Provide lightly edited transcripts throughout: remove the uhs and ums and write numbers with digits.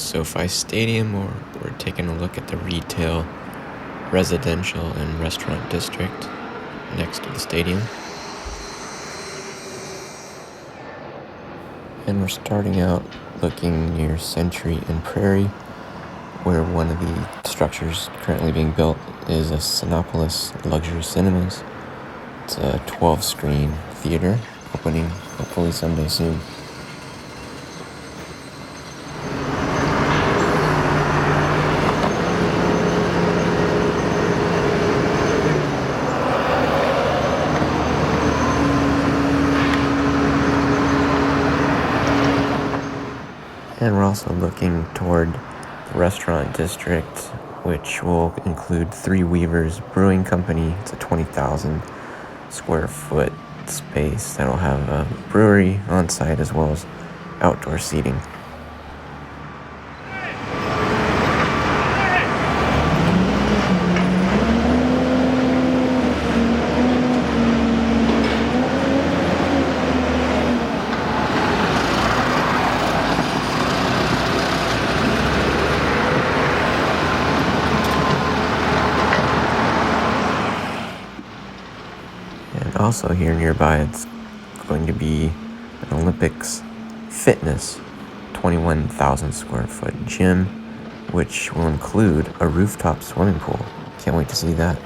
SoFi Stadium, or we're taking a look at the retail, residential, and restaurant district next to the stadium. And we're starting out looking near Century and Prairie, where one of the structures currently being built is a Sinopolis Luxury Cinemas. It's a 12-screen theater opening hopefully someday soon. And we're also looking toward the restaurant district, which will include Three Weavers Brewing Company. It's a 20,000 square foot space that'll have a brewery on site as well as outdoor seating. Also here nearby, it's going to be an Olympics Fitness 21,000 square foot gym, which will include a rooftop swimming pool. Can't wait to see that.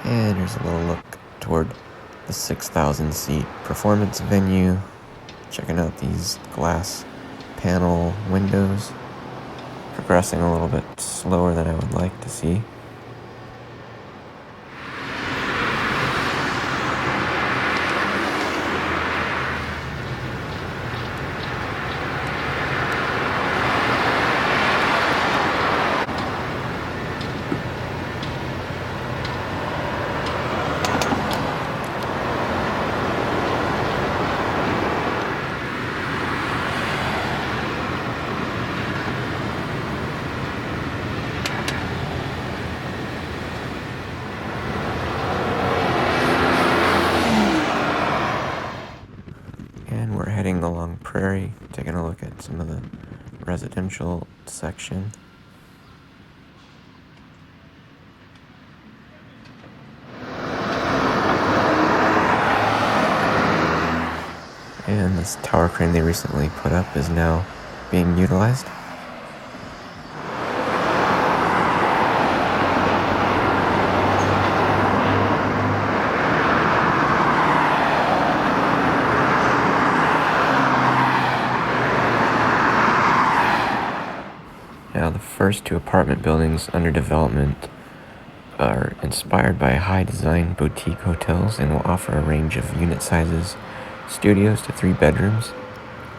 And here's a little look toward the 6,000 seat performance venue. Checking out these glass panel windows. Progressing a little bit slower than I would like to see. We're heading along Prairie, taking a look at some of the residential section. And this tower crane they recently put up is now being utilized. Now, the first two apartment buildings under development are inspired by high-design boutique hotels and will offer a range of unit sizes, studios to 3 bedrooms,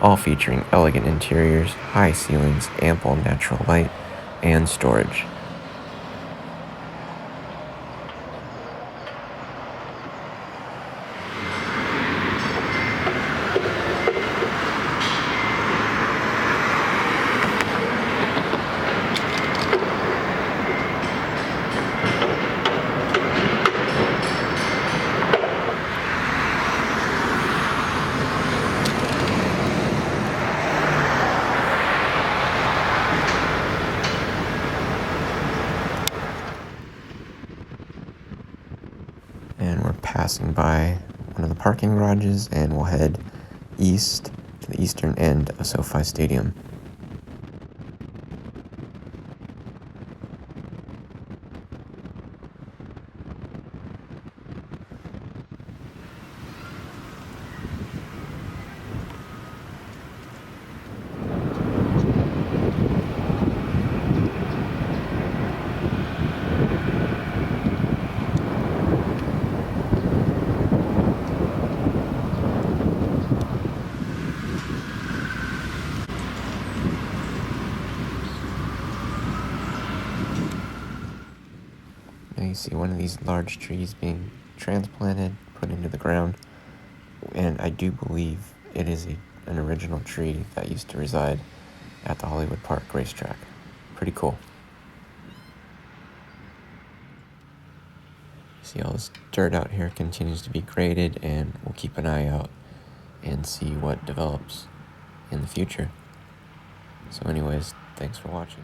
all featuring elegant interiors, high ceilings, ample natural light, and storage. And we're passing by one of the parking garages, and we'll head east to the eastern end of SoFi Stadium. you see one of these large trees being transplanted, put into the ground, and I do believe it is an original tree that used to reside at the Hollywood Park racetrack. Pretty cool. See, all this dirt out here continues to be graded, and we'll keep an eye out and see what develops in the future. So anyways, thanks for watching.